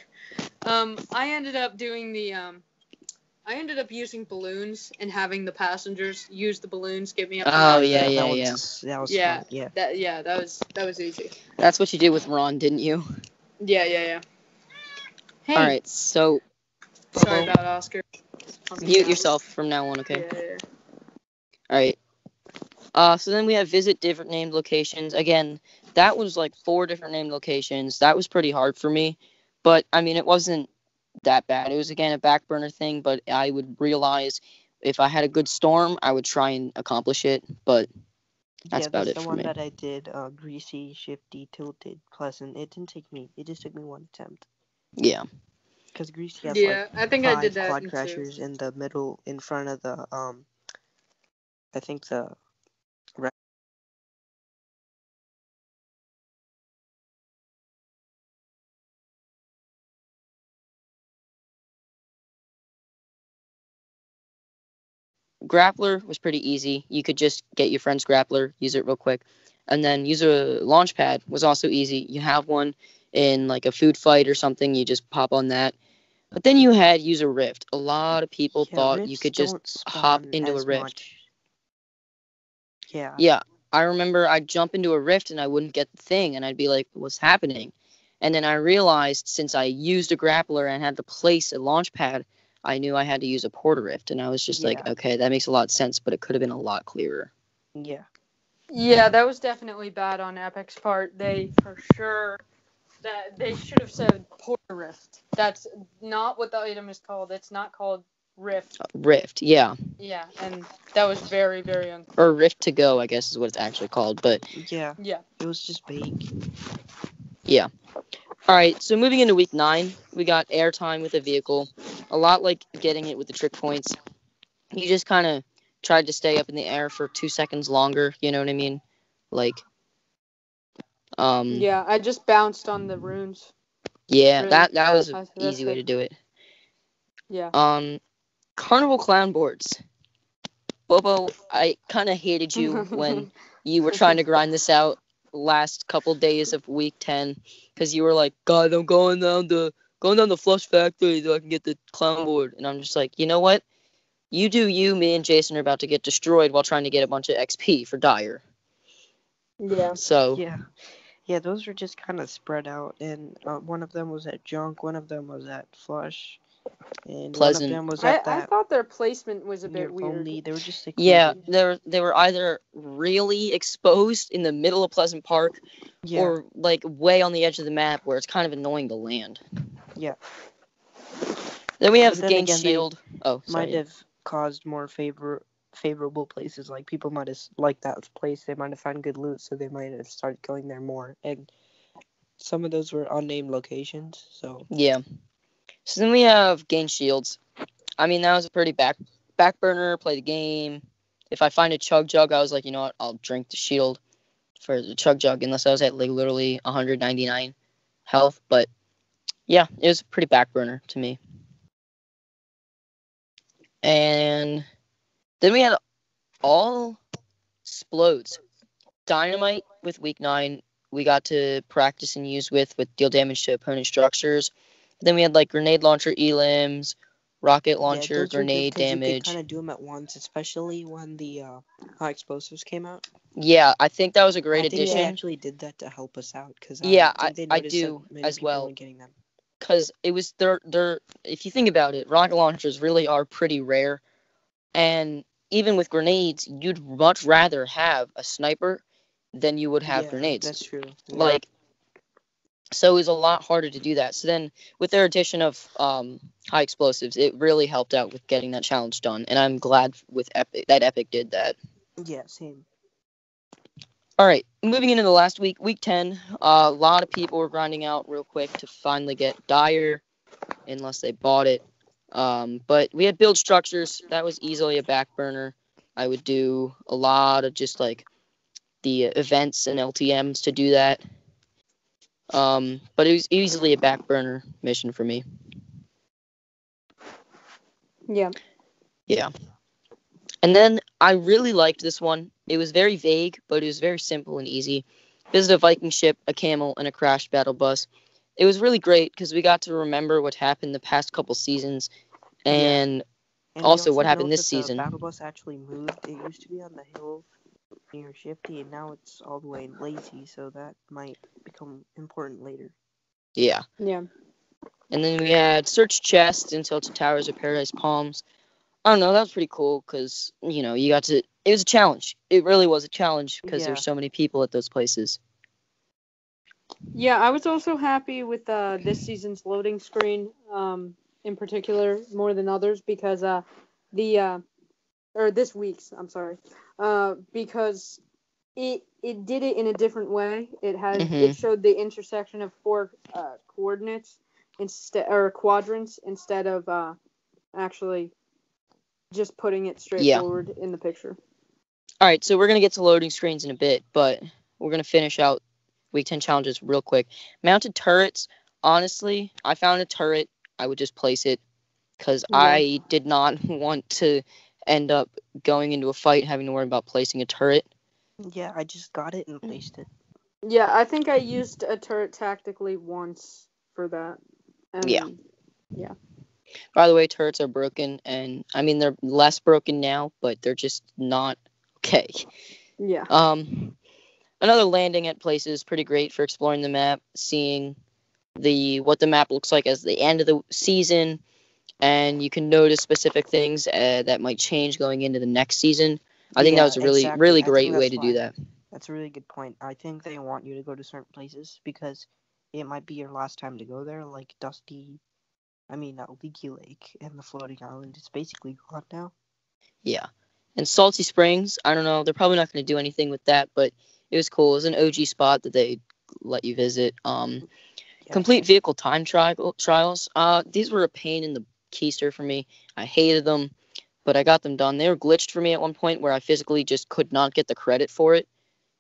I ended up doing the I ended up using balloons and having the passengers use the balloons, get me up. Oh yeah. That was fun. Yeah. That was easy. That's what you did with Ron, didn't you? Yeah. Hey. All right, so sorry about Oscar. Mute yourself from now on, okay? Yeah. All right. So then we have visit different named locations. Again, that was like 4 different named locations. That was pretty hard for me, but I mean, it wasn't that bad. It was again a back burner thing, but I would realize if I had a good storm, I would try and accomplish it. But that's about it for me. The one that I did, Greasy, Shifty, Tilted, Pleasant. It didn't take me. It just took me 1 attempt. Yeah. Because Greasy has I think 5 I did that quad crashers in the middle, in front of the I think the. Grappler was pretty easy. You could just get your friend's grappler, use it real quick, and then use a launch pad was also easy. You have one in like a food fight or something, you just pop on that. But then you had use a rift. A lot of people thought you could just hop into a rift. Much. Yeah. Yeah. I remember I'd jump into a rift and I wouldn't get the thing, and I'd be like, what's happening? And then I realized since I used a grappler and had to place a launch pad, I knew I had to use a porta rift, and I was just like, okay, that makes a lot of sense, but it could have been a lot clearer. Yeah. Yeah, that was definitely bad on Epic's part. They for sure they should have said porta rift. That's not what the item is called. It's not called rift. Rift, yeah. Yeah, and that was very, very unclear. Or rift to go, I guess is what it's actually called, but yeah, it was just vague. Yeah. All right, so moving into week 9, we got airtime with a vehicle. A lot like getting it with the trick points. You just kind of tried to stay up in the air for 2 seconds longer, you know what I mean? Like, yeah, I just bounced on the runes. Yeah, really. that was an easy way to do it. Yeah. Carnival clown boards. Bobo, I kind of hated you when you were trying to grind this out last couple days of week 10 because you were like, God, I'm going down the Flush factory so I can get the clown board. And I'm just like, you know what? You do you. Me and Jason are about to get destroyed while trying to get a bunch of XP for Dyer. Yeah. So. Yeah, those were just kind of spread out, and one of them was at Junk, one of them was at Flush, and Pleasant. One of them was at that. I thought their placement was a bit weird. Only, they were just secluded. Yeah, they were either really exposed in the middle of Pleasant Park, or like way on the edge of the map where it's kind of annoying to land. Yeah. Then we have Gain Shield. Might have caused more favorable places. Like people might have liked that place. They might have found good loot, so they might have started going there more. And some of those were unnamed locations. So yeah. So then we have Gain Shields. I mean, that was a pretty back burner. Play the game. If I find a Chug Jug, I was like, you know what? I'll drink the shield for the Chug Jug, unless I was at like literally 199 health. But yeah, it was a pretty back burner to me. And then we had all Splodes. Dynamite with week 9, we got to practice and use with deal damage to opponent structures. Then we had like grenade launcher elims, rocket Yeah, launcher, those were good grenade because you could kind damage. of do them at once, especially when the high explosives came out. Yeah, I think that was a great I think they addition. actually did that to help us out because Yeah, I think they I noticed that do many as people well. weren't getting them. Because it was they're if you think about it, rocket launchers really are pretty rare. And even with grenades, you'd much rather have a sniper than you would have Yeah, grenades. that's true. Yeah. Like, so it was a lot harder to do that. So then, with their addition of high explosives, it really helped out with getting that challenge done. And I'm glad with Epic that Epic did that. Yeah, same. All right, moving into the last week, week 10. A lot of people were grinding out real quick to finally get Dire, unless they bought it. But we had build structures. That was easily a back burner. I would do a lot of just like the events and LTMs to do that. But it was easily a back burner mission for me. Yeah. Yeah. And then I really liked this one. It was very vague, but it was very simple and easy. Visit a Viking ship, a camel, and a crashed battle bus. It was really great because we got to remember what happened the past couple seasons and And we also also what happened note this that the season. battle bus actually moved. It used to be on the hill near Shifty, and now it's all the way in Lazy, so that might become important later. Yeah. Yeah. And then we had search chests until to Towers of Paradise Palms. I don't know, that was pretty cool because, you know, you got to. It was a challenge. It really was a challenge because Yeah. there's so many people at those places. Yeah, I was also happy with this season's loading screen, in particular more than others because the or this week's, I'm sorry, because it did it in a different way. It showed the intersection of four coordinates instead or quadrants instead of actually just putting it straight Yeah. forward in the picture. All right, so we're going to get to loading screens in a bit, but we're going to finish out week 10 challenges real quick. Mounted turrets, honestly, I found a turret, I would just place it because Yeah. I did not want to end up going into a fight having to worry about placing a turret. Yeah, I just got it and placed it. Yeah, I think I used a turret tactically once for that. And Yeah. Yeah. By the way, turrets are broken, and I mean, they're less broken now, but they're just not okay. Yeah. Another landing at places pretty great for exploring the map, seeing what the map looks like as the end of the season, and you can notice specific things that might change going into the next season. I think that was a really, exactly. really I think great way that's to do why. that. That's a really good point. I think they want you to go to certain places because it might be your last time to go there, like Leaky Lake and the floating island. It's basically gone now. Yeah. And Salty Springs, I don't know, they're probably not going to do anything with that, but it was cool. It was an OG spot that they let you visit. Yeah. Complete vehicle time trials. These were a pain in the keister for me. I hated them, but I got them done. They were glitched for me at one point where I physically just could not get the credit for it.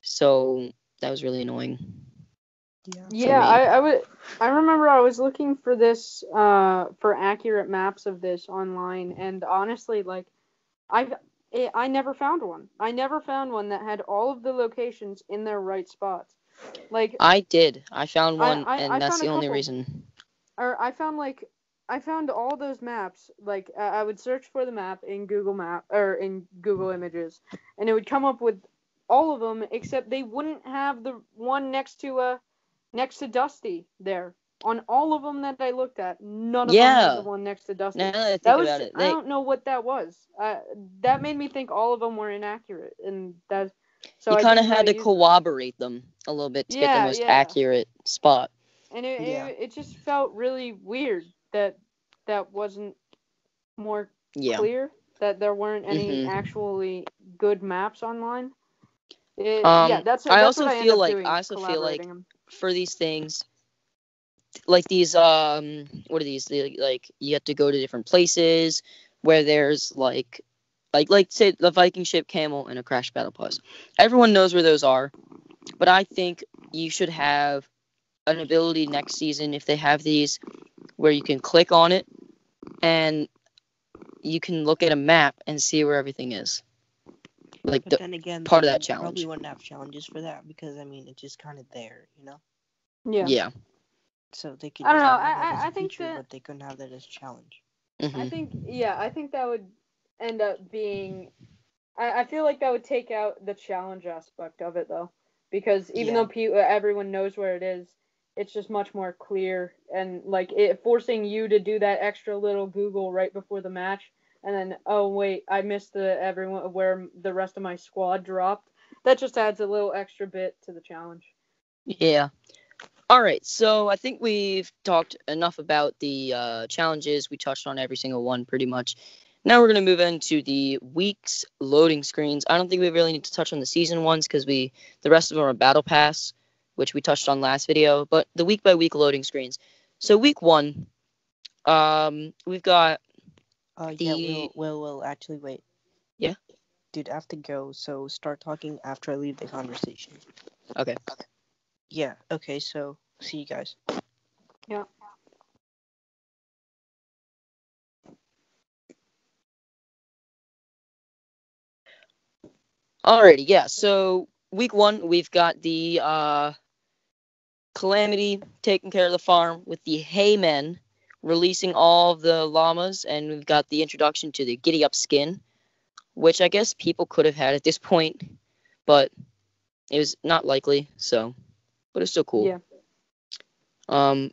So that was really annoying. Yeah, I remember I was looking for this for accurate maps of this online, and honestly, like I never found one. I never found one that had all of the locations in their right spots. Like I did. I found one, I and that's found a the only couple, reason. or I found all those maps. Like I would search for the map in Google Map or in Google Images, and it would come up with all of them except they wouldn't have the one next to Dusty there. On all of them that I looked at, none of them had the Yeah. one next to Dusty. Now that I That think was about it, I don't know what that was. That made me think all of them were inaccurate, and that so you I kind of didn't had really to use them. corroborate them a little bit to get the Yeah, most yeah, accurate spot. and Yeah. it just felt really weird that that wasn't more Yeah. clear. That there weren't any Mhm. actually good maps online. Yeah, that's what I end up I doing, also feel like collaborating them. for these things, like these what are these? Like you have to go to different places where there's like say the Viking ship, camel, and a crash battle plus. Everyone knows where those are, but I think you should have an ability next season if they have these where you can click on it and you can look at a map and see where everything is. Like But then again, part of they that probably challenge. wouldn't have challenges for that because it's just kind of there, you know. Yeah. Yeah. So they could I don't just know. have that as I a think feature, that but they couldn't have that as a challenge. Mm-hmm. I think that would end up being. I feel like that would take out the challenge aspect of it though, because even though everyone knows where it is, it's just much more clear and like it forcing you to do that extra little Google right before the match, and then oh wait, I missed everyone where the rest of my squad dropped. That just adds a little extra bit to the challenge. Yeah. All right, so I think we've talked enough about the challenges. We touched on every single one pretty much. Now we're going to move into the week's loading screens. I don't think we really need to touch on the season ones because the rest of them are Battle Pass, which we touched on last video, but the week by week loading screens. So week 1, we've got Will, actually, wait. Yeah? Dude, I have to go, so start talking after I leave the conversation. Okay. Yeah, okay, so see you guys. Yeah. Alrighty, yeah. So week 1, we've got the Calamity taking care of the farm with the Haymen releasing all of the llamas, and we've got the introduction to the Giddy Up skin, which I guess people could have had at this point, but it was not likely, so, but it's still cool. Yeah.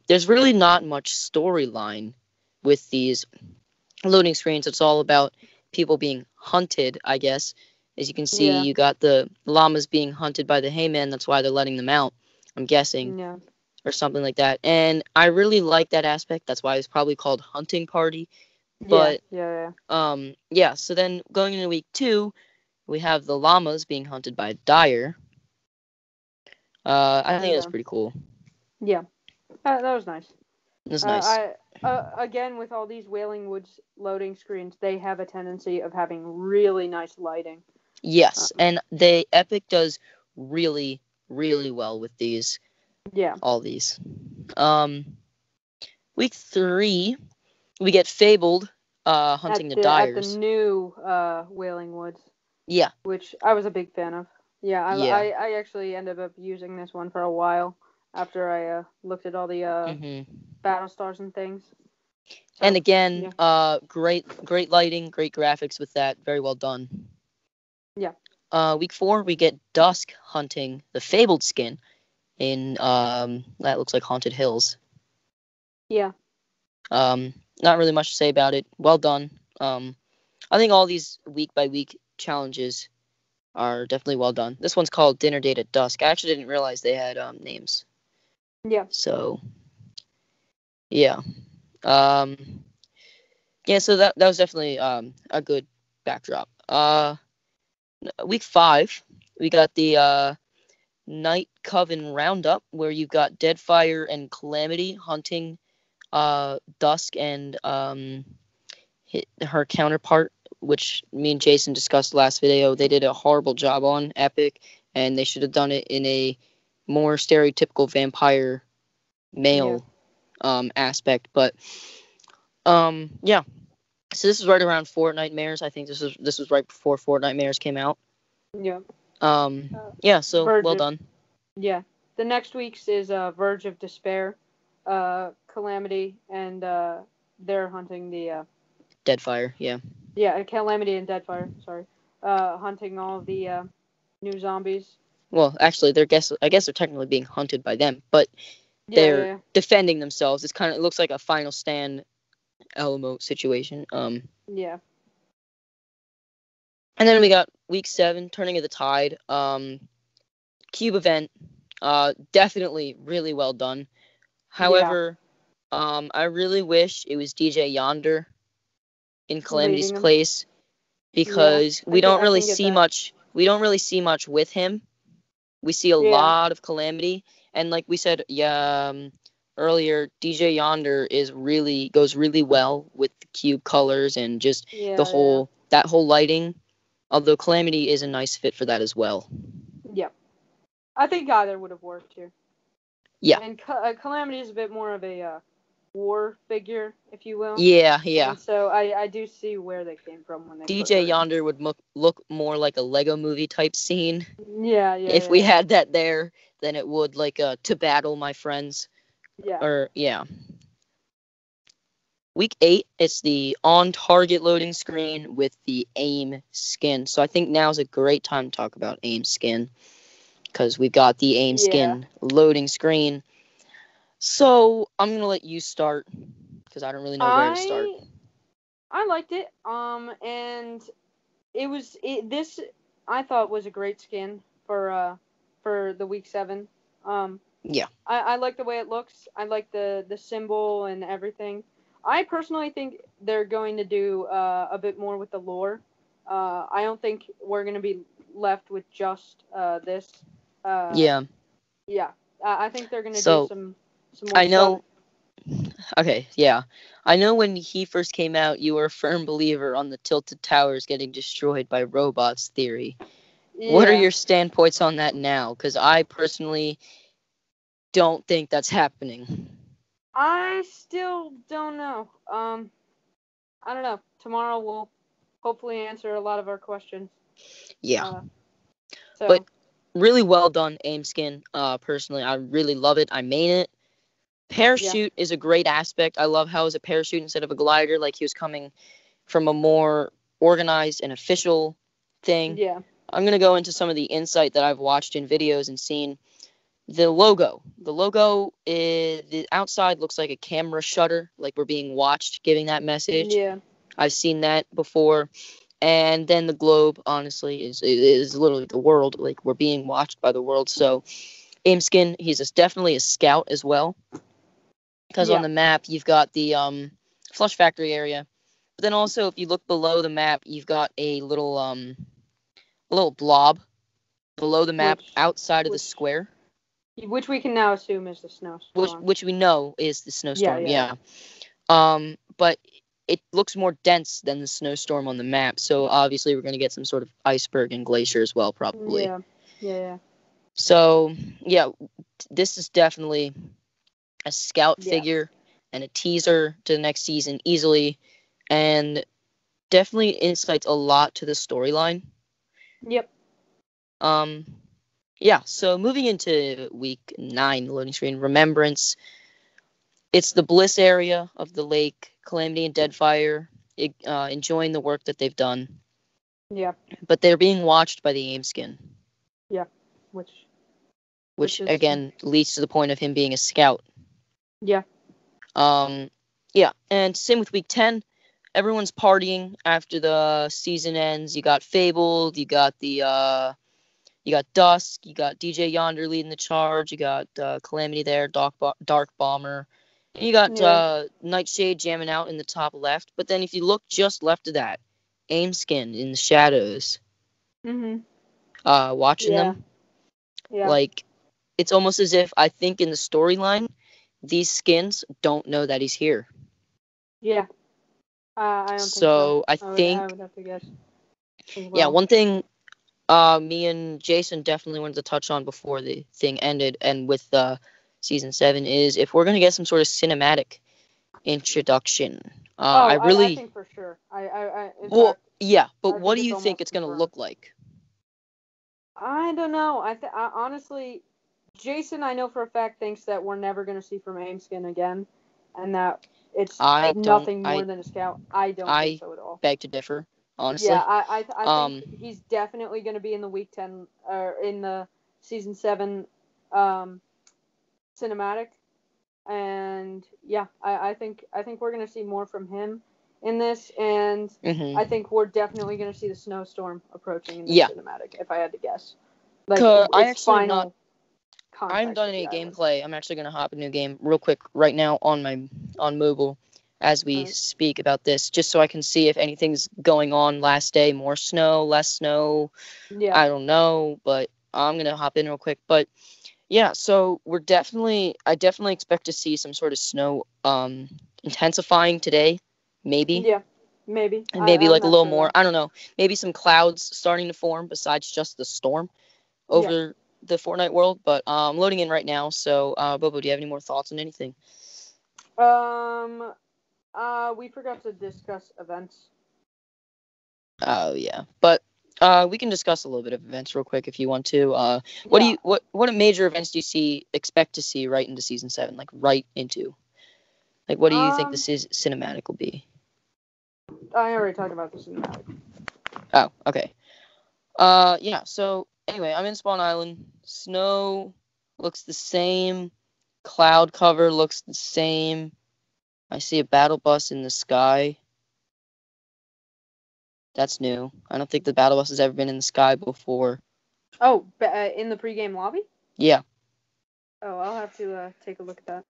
There's really not much storyline with these loading screens. It's all about people being hunted, I guess. As you can see, you got the llamas being hunted by the Haymen. That's why they're letting them out, I'm guessing. Yeah. Or something like that. And I really like that aspect. That's why it's probably called Hunting Party. But yeah. So then going into week 2, we have the llamas being hunted by Dyer. I think that's pretty cool. Yeah, that was nice. That's nice. Again, with all these Wailing Woods loading screens, they have a tendency of having really nice lighting. Yes, and Epic does really, really well with these. Yeah. All these. Week 3, we get Fabled hunting the Dyers. At the new Wailing Woods. Yeah. Which I was a big fan of. Yeah, I actually ended up using this one for a while after I looked at all the battle stars and things. So, and again, great lighting, great graphics with that. Very well done. Yeah. Week 4, we get Dusk hunting the Fabled skin in that looks like Haunted Hills. Yeah. Not really much to say about it. Well done. I think all these week by week challenges are definitely well done. This one's called Dinner Date at Dusk. I actually didn't realize they had names. Yeah. So yeah. Yeah, so that was definitely a good backdrop. Week 5, we got the Night Coven Roundup, where you've got Deadfire and Calamity hunting Dusk and her counterpart, which me and Jason discussed last video. They did a horrible job on Epic, and they should have done it in a more stereotypical vampire male aspect. But yeah. So this is right around Fortnightmares. I think this was right before Fortnightmares came out. Yeah. Yeah. So well done. Yeah. The next week's is Verge of Despair, Calamity, and they're hunting the Deadfire. Yeah. Yeah, Calamity and Deadfire. Sorry. Hunting all of the new zombies. Well, actually, I guess they're technically being hunted by them, but they're defending themselves. It looks like a Final Stand Elmo situation. Yeah. And then we got week 7, Turning of the Tide. Cube event. Definitely really well done. However, I really wish it was DJ Yonder in Calamity's place, because we don't really see much. We don't really see much with him. We see a lot of Calamity, and like we said, earlier, DJ Yonder goes really well with the cube colors and just that whole lighting. Although Calamity is a nice fit for that as well. Yeah, I think either would have worked here. Yeah, and Calamity is a bit more of a war figure, if you will. Yeah. And so I do see where they came from when they DJ Yonder would look more like a Lego movie type scene. Yeah. If we had that there, than it would like To Battle My Friends Yeah. Or, yeah. Week 8, it's the on-target loading screen with the AIM skin. So I think now is a great time to talk about AIM skin, because we've got the AIM skin loading screen. So I'm going to let you start, because I don't really know where to start. I liked it. And this I thought was a great skin for the week 7. Yeah. I like the way it looks. I like the symbol and everything. I personally think they're going to do a bit more with the lore. I don't think we're going to be left with just this. Yeah. Yeah. I think they're going to So, do some more I know. stuff. Okay, yeah. I know when he first came out, you were a firm believer on the tilted towers getting destroyed by robots theory. Yeah. What are your standpoints on that now? Because I personally don't think that's happening. I still don't know. I don't know. Tomorrow we'll hopefully answer a lot of our questions. Yeah. So. But really well done, aim skin. Personally, I really love it. I main it. Parachute is a great aspect. I love how it's a parachute instead of a glider, like he was coming from a more organized and official thing. Yeah. I'm going to go into some of the insight that I've watched in videos and seen. The logo. The logo, the outside looks like a camera shutter, like we're being watched, giving that message. Yeah. I've seen that before. And then the globe, honestly, is literally the world. Like, we're being watched by the world. So, Aimskin, he's definitely a scout as well. Because on the map, you've got the Flush Factory area. But then also, if you look below the map, you've got a little blob below the map outside of the square. Which we can now assume is the snowstorm. Which we know is the snowstorm, yeah. But it looks more dense than the snowstorm on the map, so obviously we're going to get some sort of iceberg and glacier as well, probably. Yeah. So, yeah, this is definitely a scout figure and a teaser to the next season easily, and definitely insights a lot to the storyline. Yep. Yeah, so moving into week 9, loading screen, Remembrance. It's the Bliss area of the lake, Calamity and Deadfire, enjoying the work that they've done. Yeah. But they're being watched by the Aimskin. Yeah. Which again leads to the point of him being a scout. Yeah. Yeah, and same with week 10. Everyone's partying after the season ends. You got Fabled, you got Dusk, you got DJ Yonder leading the charge, you got Calamity there, Dark Bomber. And you got Nightshade jamming out in the top left. But then if you look just left of that, Aimskin in the shadows. Watching them. Yeah. Like, it's almost as if I think in the storyline, these skins don't know that he's here. Yeah. I don't think so. I think. I would have to guess. Well. Yeah, one thing me and Jason definitely wanted to touch on before the thing ended and with season 7 is if we're going to get some sort of cinematic introduction. I think for sure. but what do you think it's going to look like? I don't know. I honestly, Jason, I know for a fact thinks that we're never going to see from Aimskin again, and that it's nothing more than a scout. I don't think so at all. Beg to differ, honestly. Yeah, I think he's definitely going to be in the week 10 or in the season 7 cinematic, and yeah, I think we're going to see more from him in this, and I think we're definitely going to see the snowstorm approaching in the cinematic, if I had to guess. Like, I haven't done any gameplay. I'm actually going to hop a new game real quick right now on mobile as we speak about this, just so I can see if anything's going on last day, more snow, less snow. Yeah. I don't know, but I'm going to hop in real quick. But yeah, so I definitely expect to see some sort of snow intensifying today, maybe. Yeah, maybe. And maybe like a little more, I don't know, maybe some clouds starting to form besides just the storm over the Fortnite world. But I'm loading in right now, so Bobo, do you have any more thoughts on anything? We forgot to discuss events. Oh, yeah. But We can discuss a little bit of events real quick if you want to. What major events do you expect to see right into season 7? Like right into. Like what do you think the cinematic will be? I already talked about the cinematic. Oh, okay. Yeah. So anyway, I'm in Spawn Island. Snow looks the same. Cloud cover looks the same. I see a battle bus in the sky. That's new. I don't think the battle bus has ever been in the sky before. Oh, in the pregame lobby? Yeah. Oh, I'll have to take a look at that.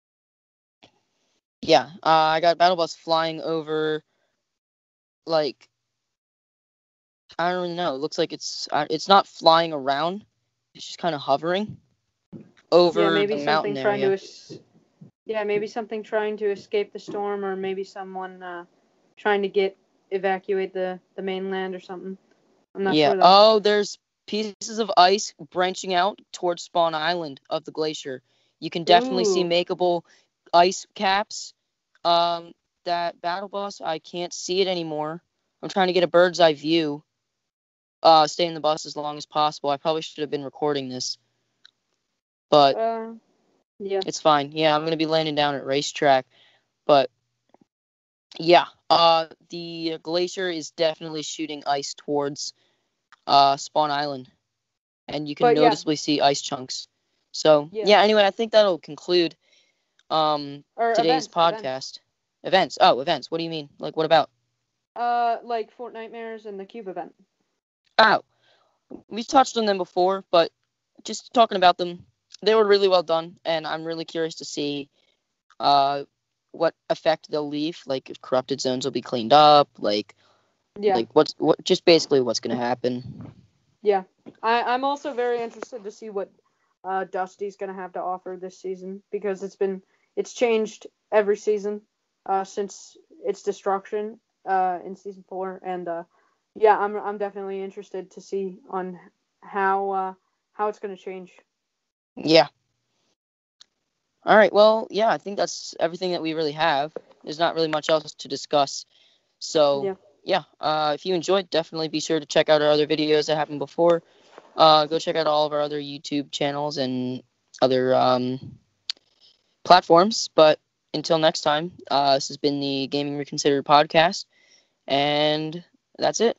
Yeah. I got battle bus flying over. Like, I don't really know. It looks like it's not flying around. It's just kind of hovering over the mountain area. Maybe something trying to escape the storm, or maybe someone trying to evacuate the mainland or something. I'm not sure though. Oh, there's pieces of ice branching out towards Spawn Island of the glacier. You can definitely see makeable ice caps. That battle bus, I can't see it anymore. I'm trying to get a bird's eye view. Stay in the bus as long as possible. I probably should have been recording this, but yeah, it's fine. Yeah, I'm gonna be landing down at racetrack, but yeah, the glacier is definitely shooting ice towards Spawn Island, and you can noticeably see ice chunks. So yeah, anyway, I think that'll conclude today's podcast. Events. Oh, events. What do you mean? Like, what about? Like Fortnitemares and the Cube event. Oh, we've touched on them before, but just talking about them, they were really well done, and I'm really curious to see what effect they'll leave. Like, if corrupted zones will be cleaned up. Like just basically what's gonna happen. Yeah, I'm also very interested to see what Dusty's gonna have to offer this season, because it's changed every season since its destruction in season 4, and I'm definitely interested to see on how it's gonna change. Yeah. All right. Well, yeah, I think that's everything that we really have. There's not really much else to discuss. So yeah, if you enjoyed, definitely be sure to check out our other videos that happened before. Go check out all of our other YouTube channels and other platforms. But until next time, this has been the Gaming Reconsidered podcast, and that's it.